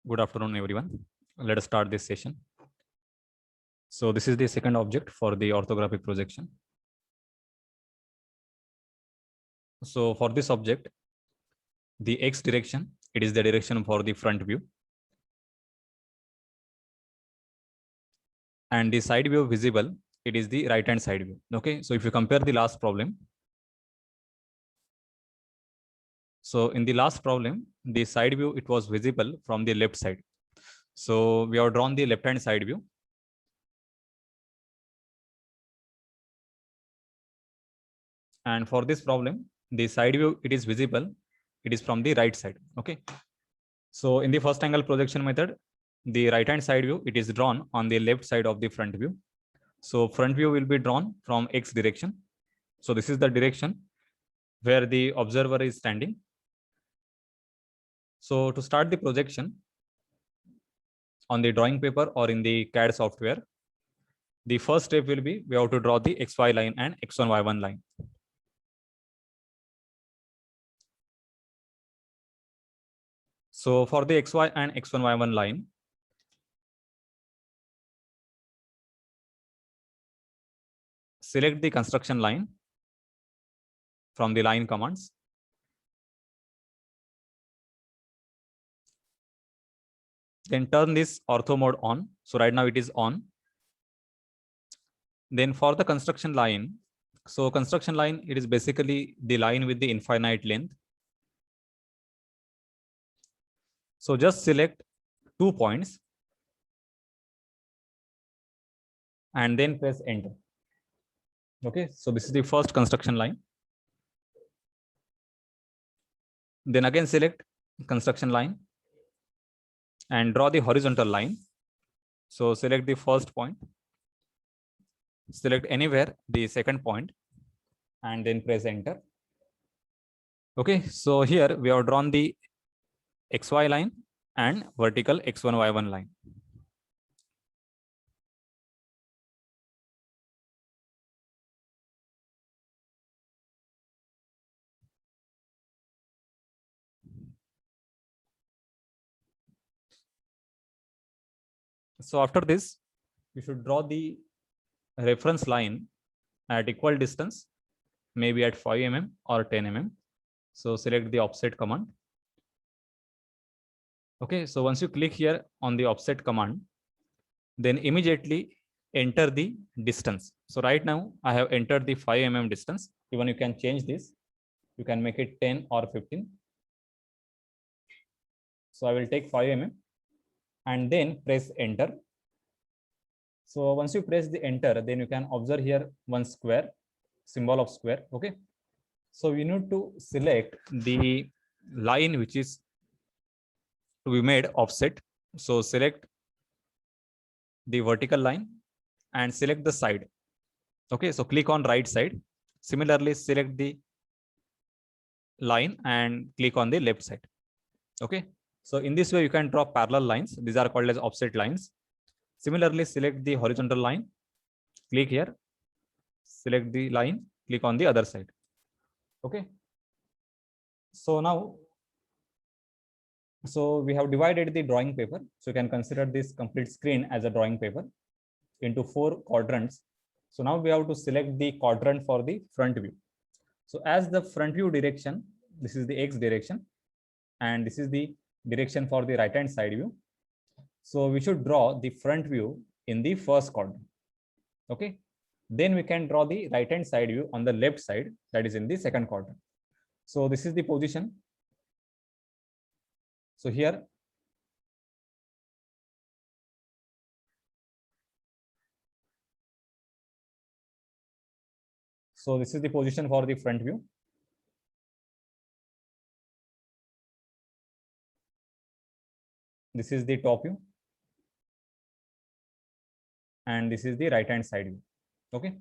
Good afternoon, everyone. Let us start this session. So this is the second object for the orthographic projection. So for this object, the X direction, it is the direction for the front view. And the side view visible, it is the right hand side view. Okay, so if you compare the last problem. So in the last problem, the side view, it was visible from the left side. So we have drawn the left hand side view. And for this problem, the side view, it is visible. It is from the right side. Okay. So in the first angle projection method, the right hand side view, it is drawn on the left side of the front view. So front view will be drawn from X direction. So this is the direction where the observer is standing. So to start the projection on the drawing paper or in the CAD software, the first step will be we have to draw the XY line and X1, Y1 line. So for the XY and X1, Y1 line, select the construction line from the line commands. Then turn this ortho mode on. So right now it is on. Then for the construction line, so construction line, it is basically the line with the infinite length. So just select 2 points and then press enter. Okay, so this is the first construction line. Then again select construction line and draw the horizontal line. So select the first point, select anywhere the second point and then press enter. Okay, so here we have drawn the XY line and vertical X1, Y1 line. So after this, you should draw the reference line at equal distance, maybe at 5 mm or 10 mm. So select the offset command. Okay, so once you click here on the offset command, then immediately enter the distance. So right now I have entered the 5 mm distance. Even you can change this. You can make it 10 or 15. So I will take 5 mm and then press enter. So once you press the enter, then you can observe here one square, symbol of square. Okay. So we need to select the line which is to be made offset. So select the vertical line and select the side. Okay, so click on right side. Similarly, select the line and click on the left side. Okay, so in this way you can draw parallel lines. These are called as offset lines. Similarly, select the horizontal line, click here, select the line, click on the other side. Okay, so now we have divided the drawing paper. So you can consider this complete screen as a drawing paper into 4 quadrants. So now we have to select the quadrant for the front view. So as the front view direction, this is the X direction and this is the direction for the right hand side view. So we should draw the front view in the first quadrant. Okay, then we can draw the right hand side view on the left side, that is in the second quadrant. So this is the position. So here so this is the position for the front view. This is the top view and this is the right hand side view. Okay,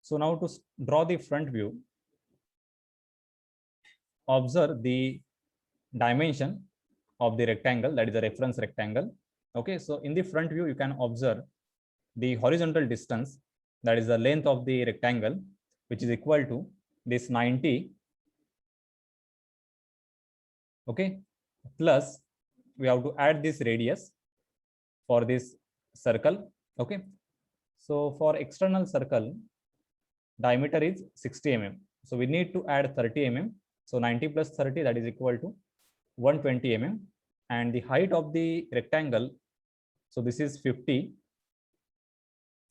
so now to draw the front view, observe the dimension of the rectangle, that is the reference rectangle. Okay, so in the front view you can observe the horizontal distance, that is the length of the rectangle, which is equal to this 90, okay, plus we have to add this radius for this circle, okay. So for external circle, diameter is 60 mm. So we need to add 30 mm. So 90 plus 30, that is equal to 120 mm. And the height of the rectangle, so this is 50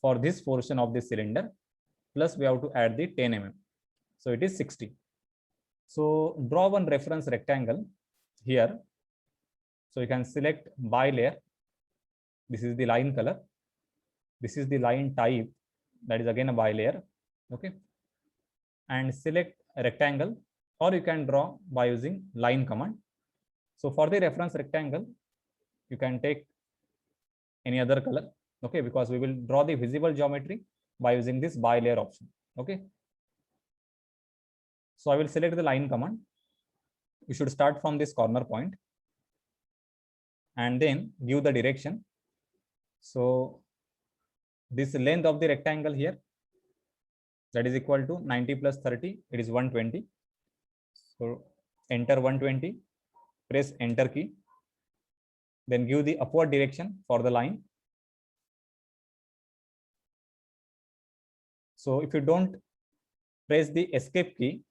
for this portion of the cylinder, plus we have to add the 10 mm. So it is 60. So draw one reference rectangle here. So you can select bilayer. This is the line color. This is the line type. That is again a bilayer. Okay. And select a rectangle, or you can draw by using line command. So for the reference rectangle, you can take any other color. Okay, because we will draw the visible geometry by using this bilayer option. Okay. So I will select the line command. You should start from this corner point and then give the direction. So this length of the rectangle here, that is equal to 90 plus 30, it is 120. So enter 120, press enter key, then give the upward direction for the line. So if you don't press the escape key,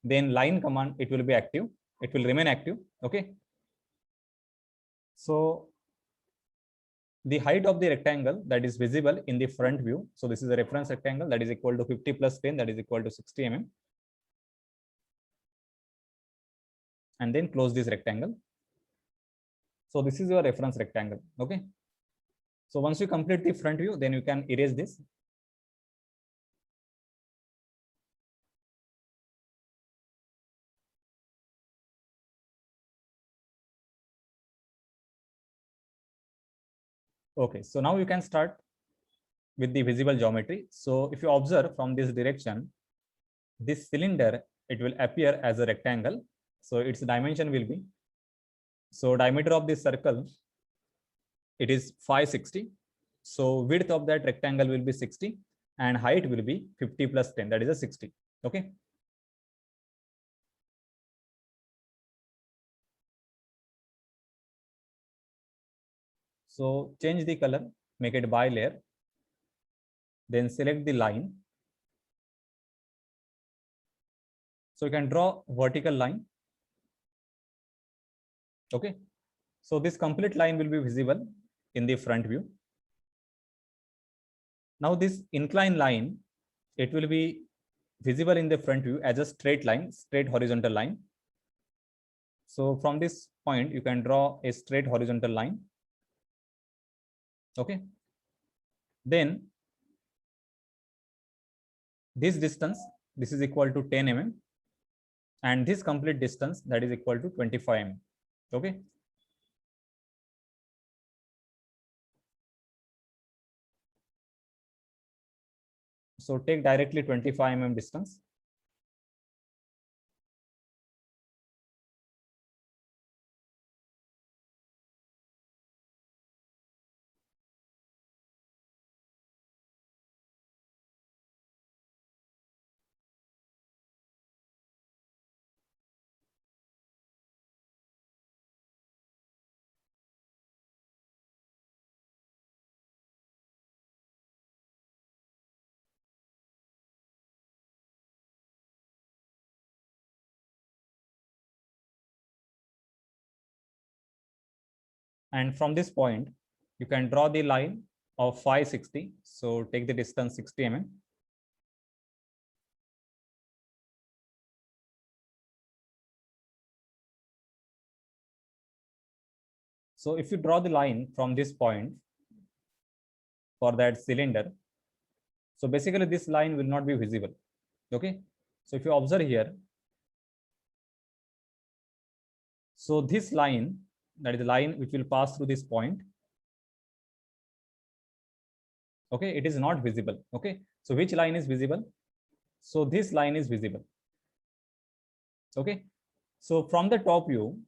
then line command, it will be active. It will remain active. Okay. So the height of the rectangle that is visible in the front view. So this is a reference rectangle that is equal to 50 plus 10, that is equal to 60 mm. And then close this rectangle. So this is your reference rectangle. Okay. So once you complete the front view, then you can erase this. Okay, so now you can start with the visible geometry. So if you observe from this direction, this cylinder, it will appear as a rectangle. So its dimension will be, so diameter of this circle, it is 560. So width of that rectangle will be 60 and height will be 50 plus 10, that is a 60. Okay. So change the color, make it bilayer, then select the line. So you can draw vertical line. Okay. So this complete line will be visible in the front view. Now this inclined line, it will be visible in the front view as a straight line, straight horizontal line. So from this point, you can draw a straight horizontal line. Okay. Then this distance, this is equal to 10 mm. And this complete distance, that is equal to 25 mm. Okay. So take directly 25 mm distance. And from this point, you can draw the line of 560. So take the distance 60 mm. So if you draw the line from this point for that cylinder, so basically this line will not be visible. Okay. So if you observe here, so this line, that is the line which will pass through this point. Okay, it is not visible. Okay, so which line is visible? So this line is visible. Okay, so from the top view,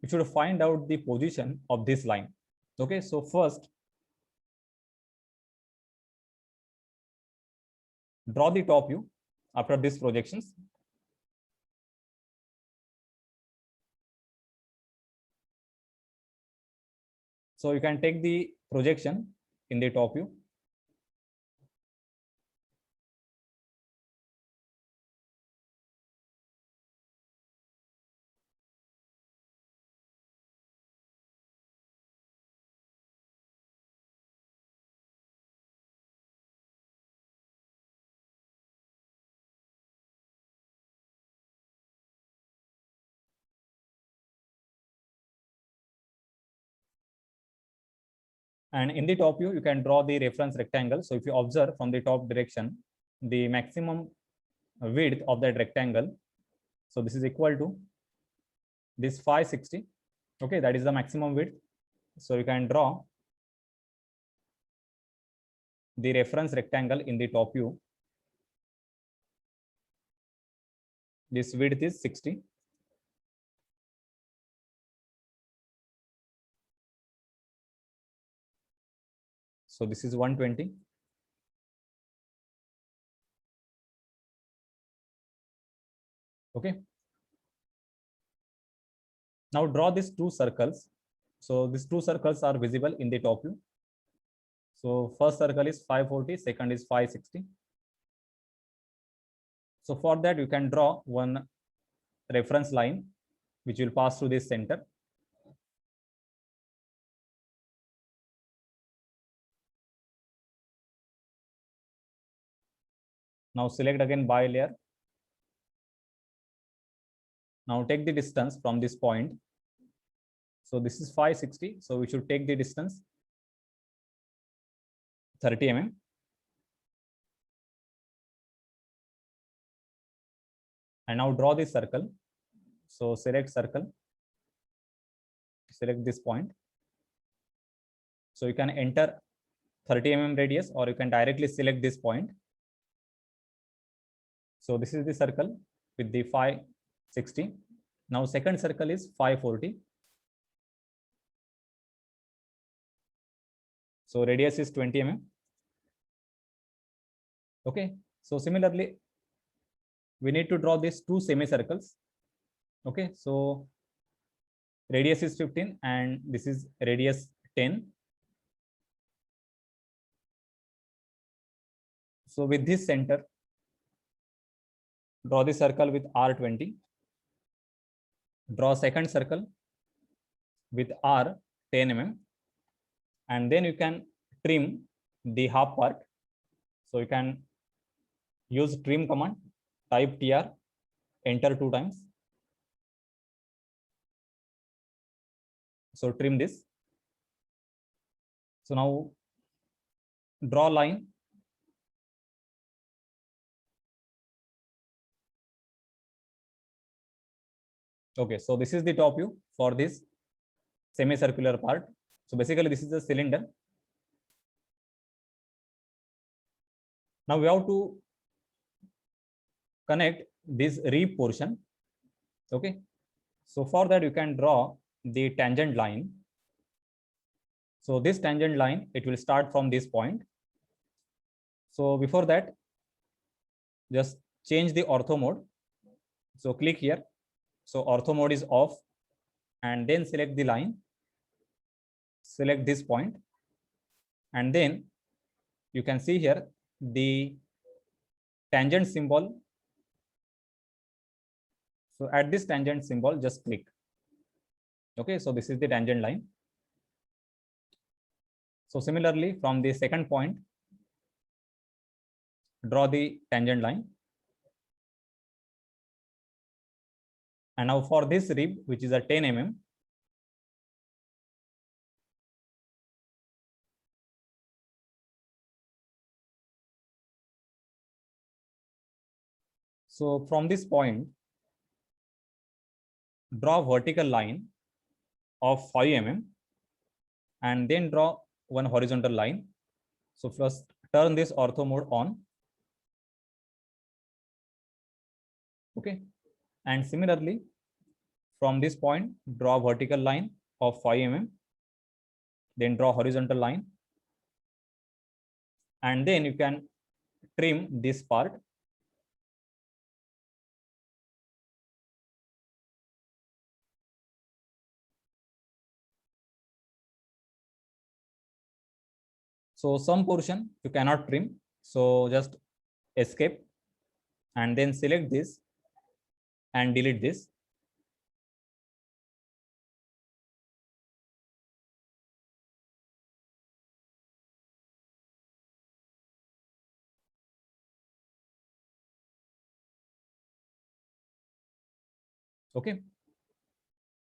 you should find out the position of this line. Okay, so first, draw the top view after these projections. So you can take the projection in the top view. And in the top view, you can draw the reference rectangle. So if you observe from the top direction, the maximum width of that rectangle, so this is equal to this 560. Okay, that is the maximum width. So you can draw the reference rectangle in the top view. This width is 60. So this is 120. Okay. Now draw these two circles. So these two circles are visible in the top view. So first circle is 540, second is 560. So for that, you can draw one reference line which will pass through this center. Now select again bilayer. Now take the distance from this point. So this is 560. So we should take the distance 30 mm. And now draw this circle. So select circle, select this point. So you can enter 30 mm radius, or you can directly select this point. So this is the circle with the 560. Now second circle is 540. So radius is 20 mm. Okay. So similarly, we need to draw these two semicircles. Okay. So radius is 15 and this is radius 10. So with this center, draw the circle with R20. Draw second circle with R 10 mm. And then you can trim the half part. So you can use trim command, type TR, enter 2 times. So trim this. So now draw line. Okay, so this is the top view for this semicircular part. So basically this is the cylinder. Now we have to connect this rib portion. Okay, so for that you can draw the tangent line. So this tangent line, it will start from this point. So before that, just change the ortho mode. So click here. So ortho mode is off, and then select the line. Select this point, and then you can see here the tangent symbol. So at this tangent symbol, just click. Okay, so this is the tangent line. So similarly, from the second point, draw the tangent line. And now for this rib, which is a 10 mm, so from this point, draw vertical line of 5 mm and then draw one horizontal line. So first turn this ortho mode on. Okay. And similarly, from this point, draw vertical line of 5 mm, then draw horizontal line. And then you can trim this part. So some portion you cannot trim. So just escape and then select this and delete this. Okay.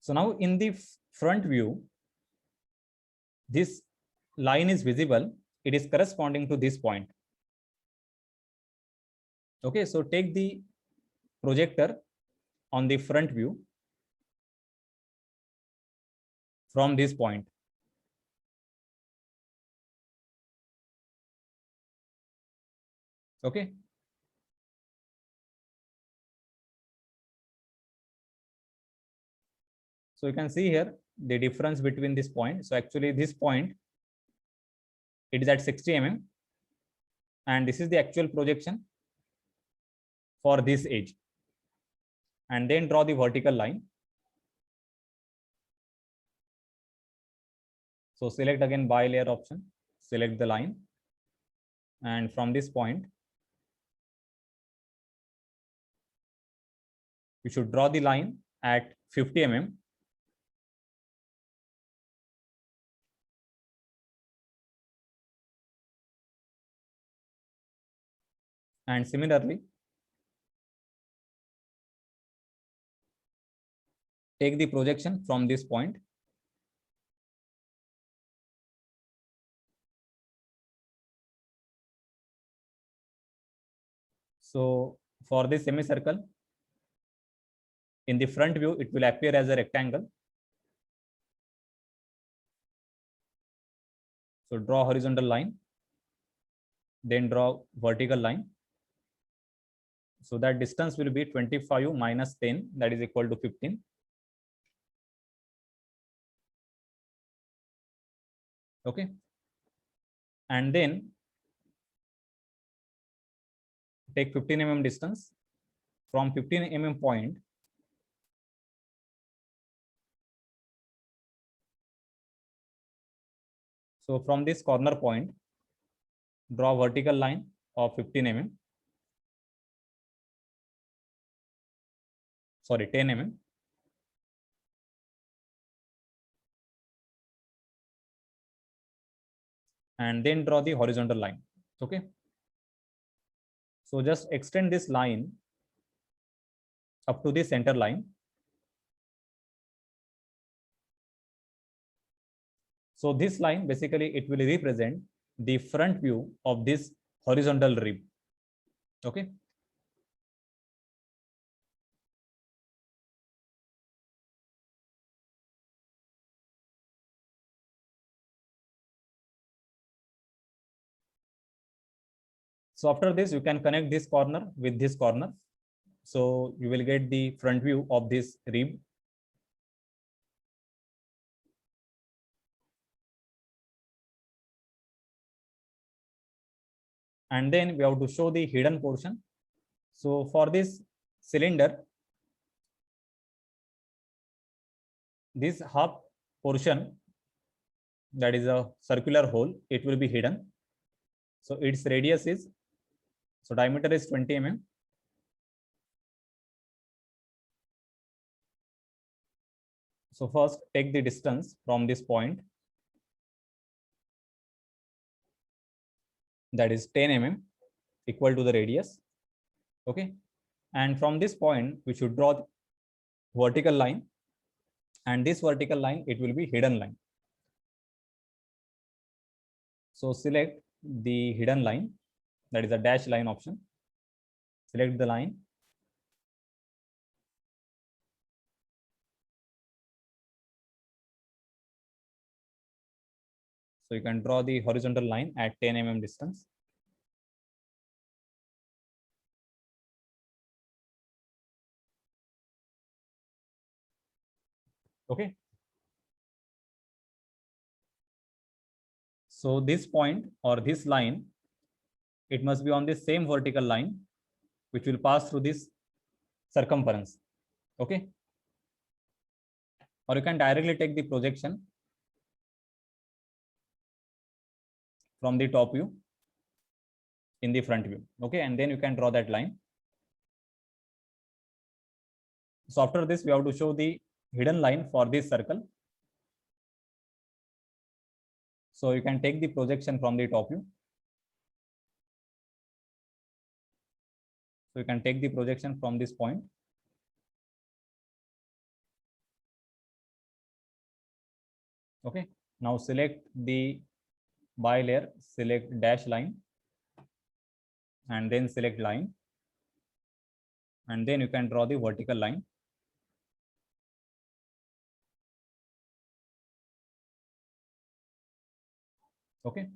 So now in the front view, this line is visible. It is corresponding to this point. Okay. So take the projector on the front view from this point. Okay. So you can see here the difference between this point. So actually this point, it is at 60 mm, and this is the actual projection for this edge. And then draw the vertical line. So select again bilayer option, select the line, and from this point, you should draw the line at 50 mm. And similarly, take the projection from this point. So for this semicircle, in the front view, it will appear as a rectangle. So draw horizontal line, then draw vertical line. So that distance will be 25 minus 10, that is equal to 15. Okay. And then take 15 mm distance from 15 mm point. So from this corner point, draw vertical line of 15 mm. Sorry, 10 mm. And then draw the horizontal line. Okay. So just extend this line up to the center line. So this line, basically, it will represent the front view of this horizontal rib. Okay. So after this, you can connect this corner with this corner. So you will get the front view of this rib. And then we have to show the hidden portion. So for this cylinder, this half portion, that is a circular hole, it will be hidden. So its radius is, so diameter is 20 mm. So first take the distance from this point, that is 10 mm, equal to the radius. Okay. And from this point, we should draw the vertical line, and this vertical line, it will be hidden line. So select the hidden line, that is a dash line option. Select the line. So you can draw the horizontal line at 10 mm distance. Okay. So this point or this line, it must be on the same vertical line which will pass through this circumference. Okay, or you can directly take the projection from the top view in the front view. Okay, and then you can draw that line. So after this, we have to show the hidden line for this circle. So you can take the projection from the top view. So you can take the projection from this point. Okay, now select the bilayer, select dash line, and then select line, and then you can draw the vertical line. Okay,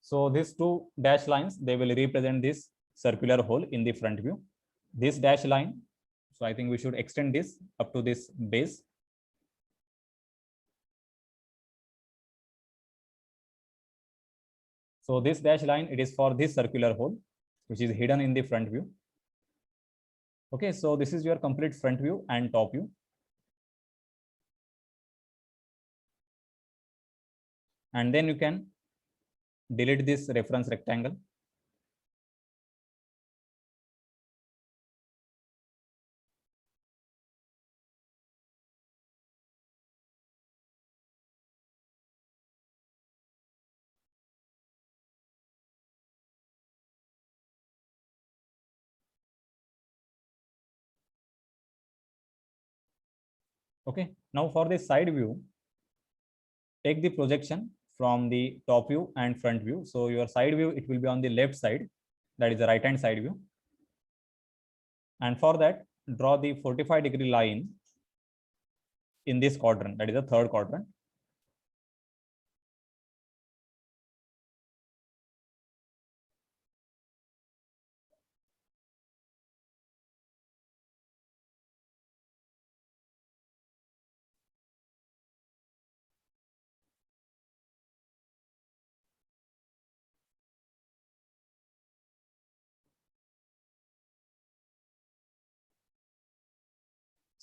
so these two dash lines, they will represent this circular hole in the front view. This dash line, so I think we should extend this up to this base. So this dash line, it is for this circular hole, which is hidden in the front view. Okay, so this is your complete front view and top view. And then you can delete this reference rectangle. Okay, now for the side view, take the projection from the top view and front view. So your side view, it will be on the left side, that is the right hand side view. And for that, draw the 45-degree line in this quadrant, that is the third quadrant.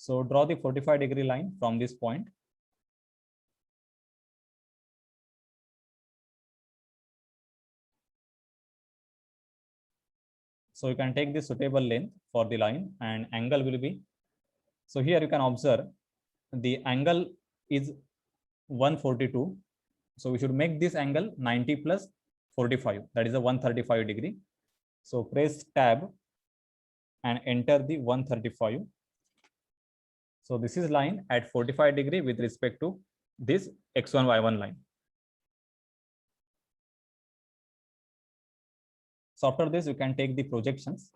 So draw the 45-degree line from this point. So you can take the suitable length for the line, and angle will be, so here you can observe the angle is 142. So we should make this angle 90 plus 45, that is a 135 degree. So press tab and enter the 135. So this is line at 45 degree with respect to this x1 y1 line. So after this, you can take the projections.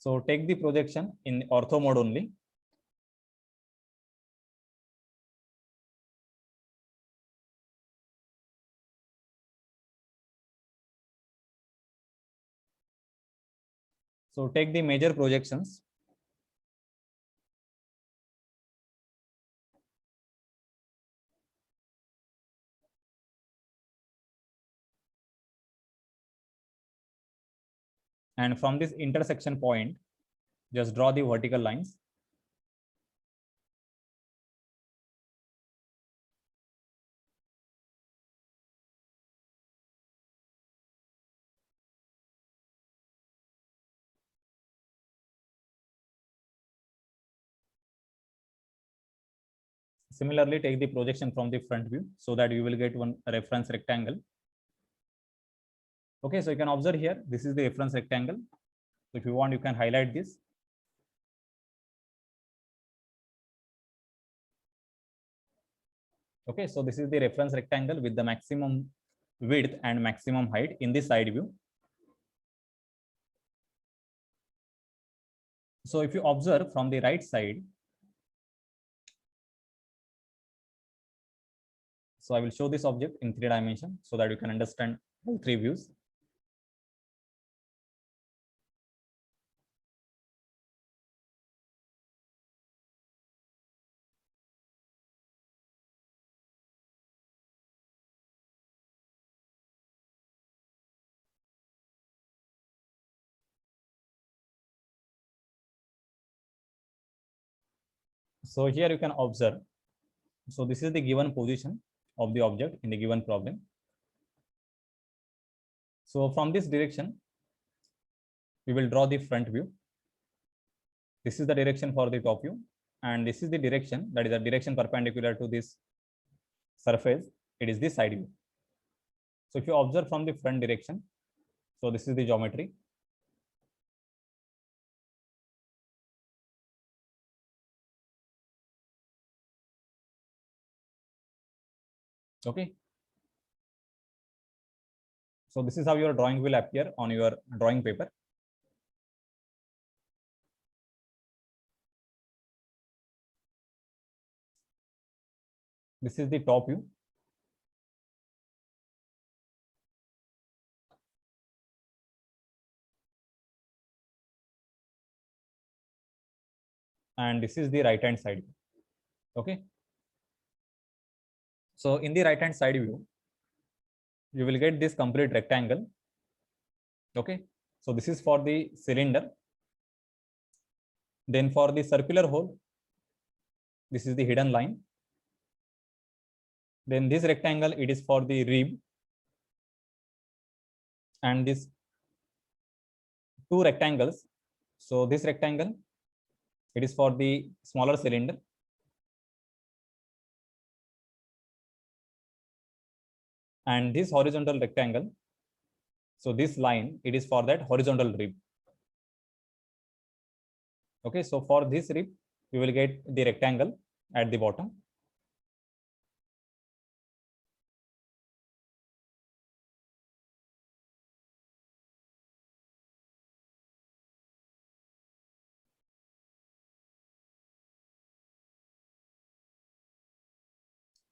So take the projection in ortho mode only. So take the major projections. And from this intersection point, just draw the vertical lines. Similarly, take the projection from the front view so that you will get one reference rectangle. Okay, so you can observe here, this is the reference rectangle. So if you want, you can highlight this. Okay, so this is the reference rectangle with the maximum width and maximum height in the side view. So if you observe from the right side, So I will show this object in 3 dimensions so that you can understand all 3 views. So here you can observe. So this is the given position of the object in the given problem. So from this direction, we will draw the front view. This is the direction for the top view, and this is the direction, that is the direction perpendicular to this surface. It is the side view. So if you observe from the front direction, so this is the geometry. Okay. So this is how your drawing will appear on your drawing paper. This is the top view. And this is the right hand side view. Okay. So in the right hand side view, you will get this complete rectangle. Okay. So this is for the cylinder. Then for the circular hole, this is the hidden line. Then this rectangle, it is for the rib. And this 2 rectangles. So this rectangle, it is for the smaller cylinder. And this horizontal rectangle, so this line, it is for that horizontal rib. Okay, so for this rib, you will get the rectangle at the bottom.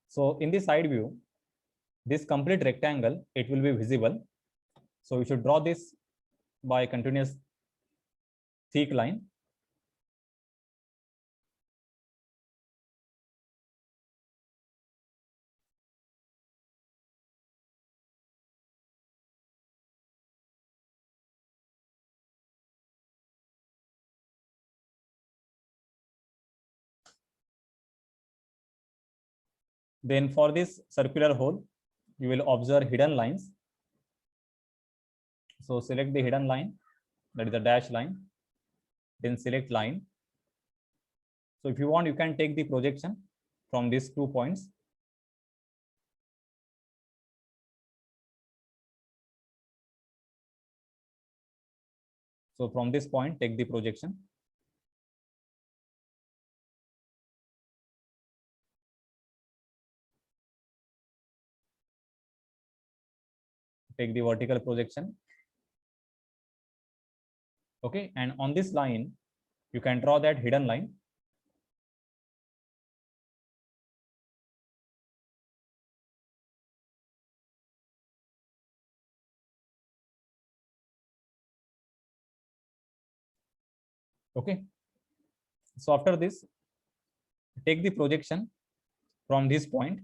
So in the side view, this complete rectangle, it will be visible. So we should draw this by continuous thick line. Then for this circular hole, you will observe hidden lines. So select the hidden line, that is the dash line, then select line. So if you want, you can take the projection from these 2 points. So from this point, take the projection. Take the vertical projection. Okay, and on this line, you can draw that hidden line. Okay, so after this, take the projection from this point.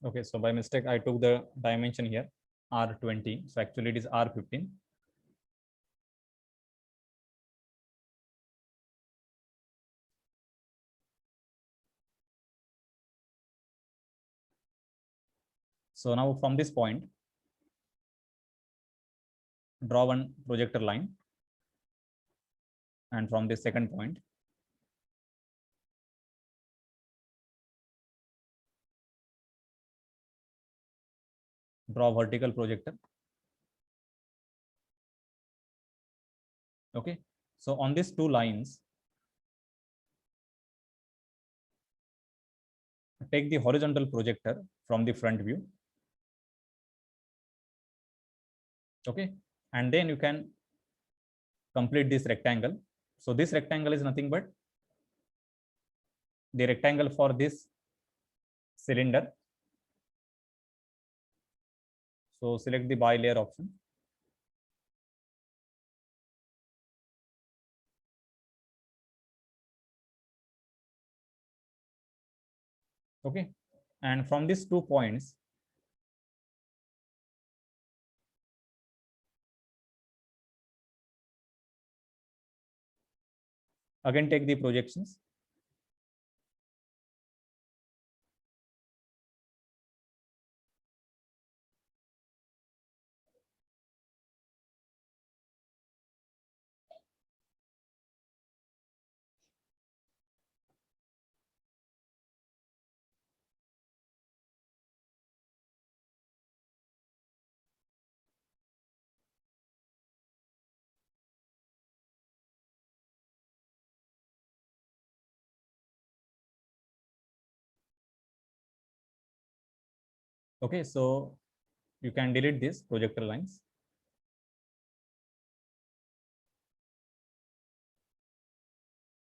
Okay, so by mistake, I took the dimension here, R20. So actually it is R15. So now from this point, draw one projector line. And from the second point, draw vertical projector. Okay, so on these two lines, take the horizontal projector from the front view. Okay, and then you can complete this rectangle. So this rectangle is nothing but the rectangle for this cylinder. So select the bilayer option. Okay, and from these 2 points, again take the projections. Okay, so you can delete these projector lines.